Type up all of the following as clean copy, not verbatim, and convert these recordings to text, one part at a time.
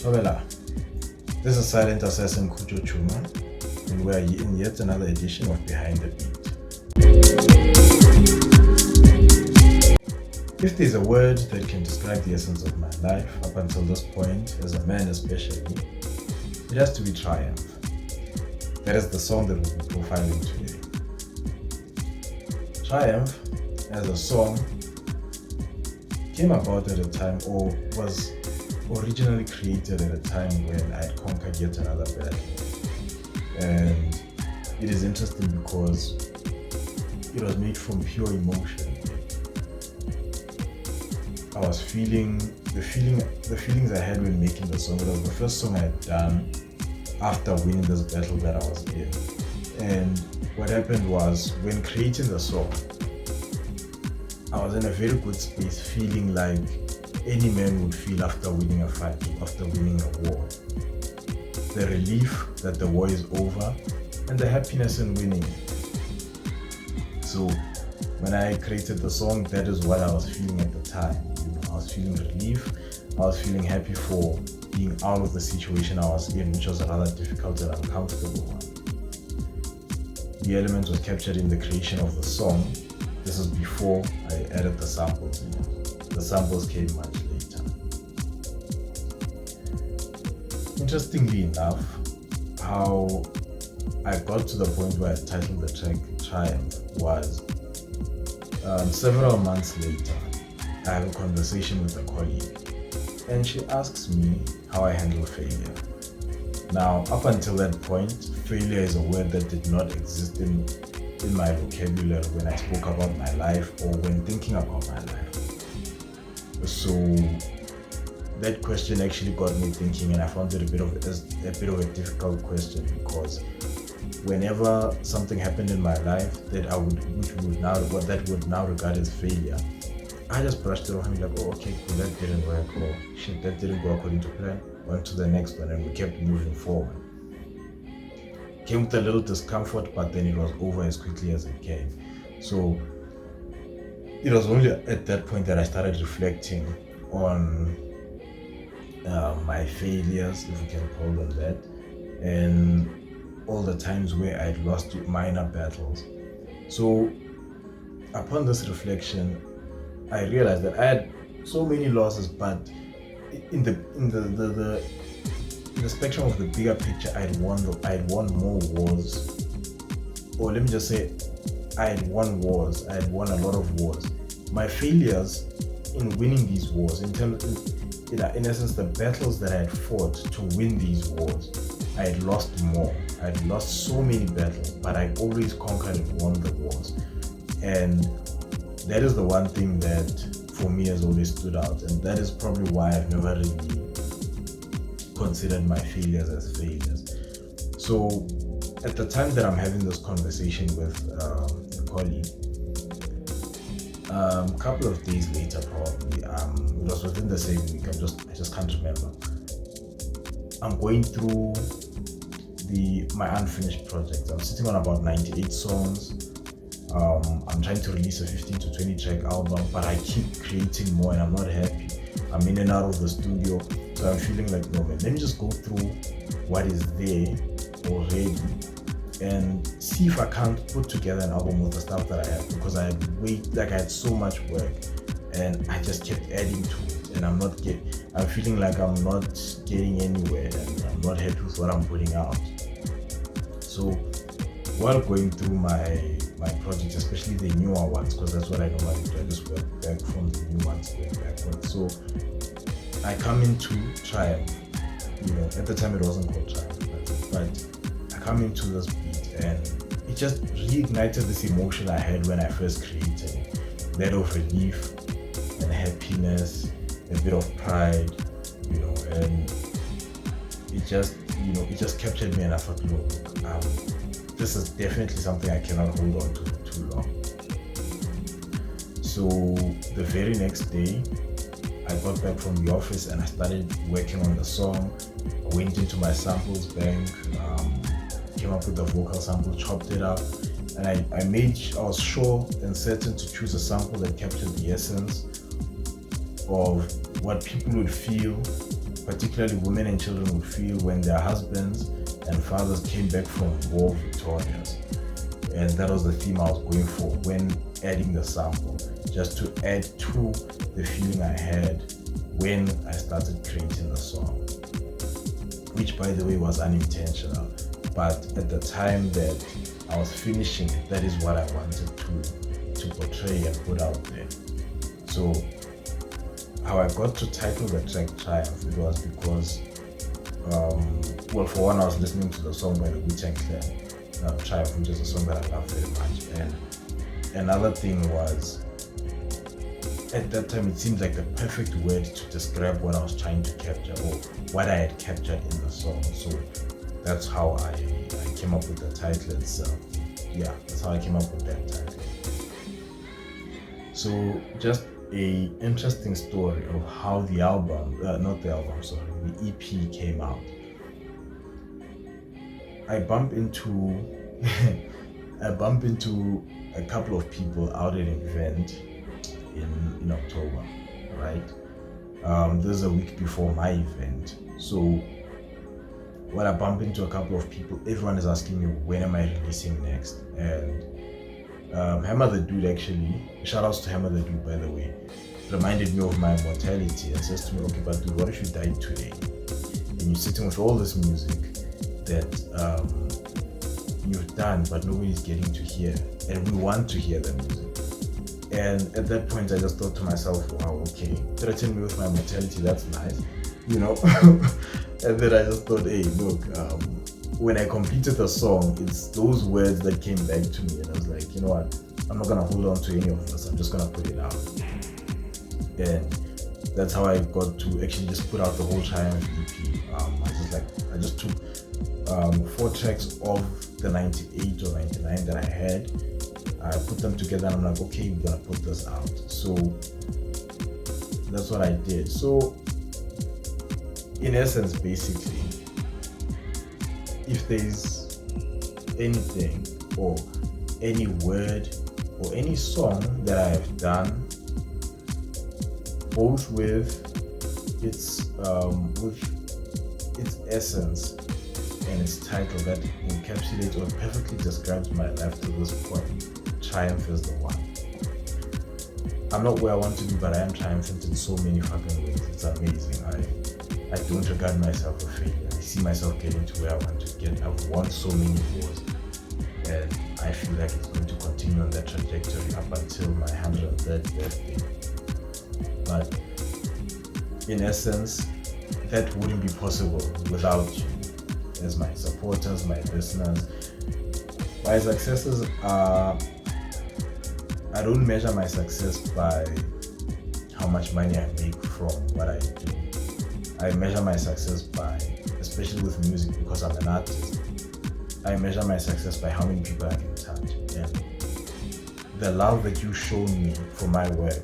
Obela, this is Silent Assassin Kujo Chuma, and we are in yet another edition of Behind the Beat. If there's a word that can describe the essence of my life up until this point, as a man especially, it has to be triumph. That is the song that we'll be profiling today. Triumph, as a song, came about at a time, or was originally created at a time when I had conquered yet another battle. And it is interesting because it was made from pure emotion. I was feeling the feelings I had when making the song. It was the first song I had done after winning this battle that I was in. And what happened was, when creating the song, I was in a very good space, feeling like any man would feel after winning a fight, after winning a war. The relief that the war is over and the happiness in winning. So when I created the song, that is what I was feeling at the time. I was feeling relief. I was feeling happy for being out of the situation I was in, which was a rather difficult and uncomfortable one. The element was captured in the creation of the song. This is before I added the samples in. The samples came much later. Interestingly enough, how I got to the point where I titled the track Triumph was several months later. I have a conversation with a colleague, and she asks me how I handle failure. Now, up until that point, failure is a word that did not exist in my vocabulary when I spoke about my life or when thinking about my life. So that question actually got me thinking, and I found it a bit of a difficult question, because whenever something happened in my life that would now regard as failure, I just brushed it off and be like, oh, okay, cool, that didn't work, or shit, that didn't go according to plan, on to the next one, and we kept moving forward. Came with a little discomfort, but then it was over as quickly as it came. So it was only at that point that I started reflecting on my failures, if we can call them that, and all the times where I'd lost minor battles. So upon this reflection, I realized that I had so many losses, but in the spectrum of the bigger picture, I had won more wars, or let me just say, I had won wars. I had won a lot of wars. My failures in winning these wars, in essence, the battles that I had fought to win these wars, I had lost more. I had lost so many battles, but I always conquered and won the wars. And that is the one thing that for me has always stood out, and that is probably why I've never really considered my failures as failures. So at the time that I'm having this conversation with a colleague, a couple of days later probably, it was within the same week, I just can't remember. I'm going through my unfinished projects. I'm sitting on about 98 songs. I'm trying to release a 15 to 20 track album, but I keep creating more and I'm not happy. I'm in and out of the studio, so I'm feeling like, no man, let me just go through what is there already and see if I can't put together an album with the stuff that I have, because I had so much work and I just kept adding to it, and I'm feeling like I'm not getting anywhere and I'm not happy with what I'm putting out. So while going through my projects, especially the newer ones, because that's what I normally do, I just work back from the new ones going backwards. So I come into Triumph, at the time it wasn't called Triumph, but I come into this beat and it just reignited this emotion I had when I first created it, that of relief and happiness, a bit of pride, and it just captured me, and I thought, look, this is definitely something I cannot hold on to for too long. So the very next day, I got back from the office and I started working on the song. I went into my samples bank, came up with a vocal sample, chopped it up, and I was sure and certain to choose a sample that captured the essence of what people would feel, particularly women and children would feel when their husbands and fathers came back from war victorious. And that was the theme I was going for when adding the sample, just to add to the feeling I had when I started creating the song, which by the way was unintentional, but at the time that I was finishing it, that is what I wanted to portray and put out there. So how I got to title the track Triumph, it was because for one, I was listening to the song by the Wu-Tang Clan, Triumph, which is a song that I love very much. And another thing was, at that time, it seemed like the perfect word to describe what I was trying to capture or what I had captured in the song. So that's how I came up with the title itself. Yeah, that's how I came up with that title. So just a interesting story of how the EP came out. I bump into a couple of people out at an event in October, right? This is a week before my event. So when I bump into a couple of people, everyone is asking me when am I releasing next. And Hammer the Dude, actually, shout outs to Hammer the Dude, by the way, reminded me of my mortality and says to me, okay, but dude, what if you died today and you're sitting with all this music that you've done but nobody's getting to hear, and we want to hear the music. And at that point I just thought to myself, wow, okay, threaten me with my mortality, that's nice, and then I just thought, hey, look, when I completed the song, it's those words that came back to me, and I was like, you know what, I'm not gonna hold on to any of this, I'm just gonna put it out. And that's how I got to actually just put out the whole Triumph EP. I just took 4 tracks of the 98 or 99 that I had. I put them together and I'm like, okay, we're gonna put this out. So that's what I did. So in essence, basically, if there's anything or any word or any song that I have done, both with its essence and its title that encapsulates or perfectly describes my life to this point, Triumph is the one. I'm not where I want to be, but I am triumphant in so many fucking ways. It's amazing. I don't regard myself a failure. I see myself getting to where I want to get. I've won so many wars, and I feel like it's going to continue on that trajectory up until my 103rd birthday. But in essence, that wouldn't be possible without you as my supporters, my listeners. My successes are, I don't measure my success by how much money I make from what I do. I measure my success by, especially with music because I'm an artist, I measure my success by how many people I can touch. And the love that you show me for my work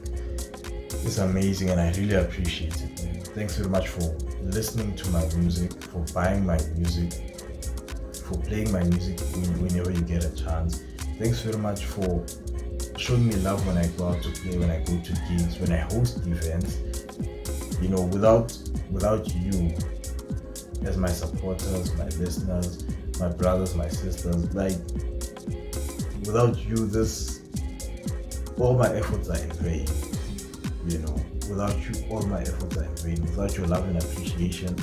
is amazing, and I really appreciate it, man. Thanks very much for listening to my music, for buying my music, for playing my music whenever you get a chance. Thanks very much for showing me love when I go out to play, when I go to gigs, when I host events. Without you as my supporters, my listeners, my brothers, my sisters, like without you, all my efforts are in vain. Without you, all my efforts are in vain. Without your love and appreciation,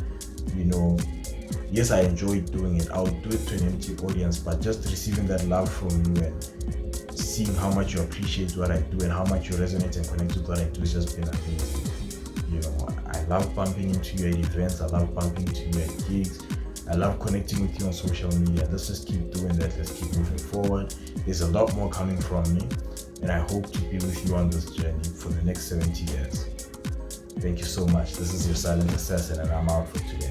yes, I enjoy doing it. I'll do it to an empty audience, but just receiving that love from you and seeing how much you appreciate what I do and how much you resonate and connect with what I do has just been amazing. I love bumping into you at events. I love bumping into you at gigs. I love connecting with you on social media. Let's just keep doing that. Let's keep moving forward. There's a lot more coming from me, and I hope to be with you on this journey for the next 70 years. Thank you so much. This is your silent assassin, and I'm out for today.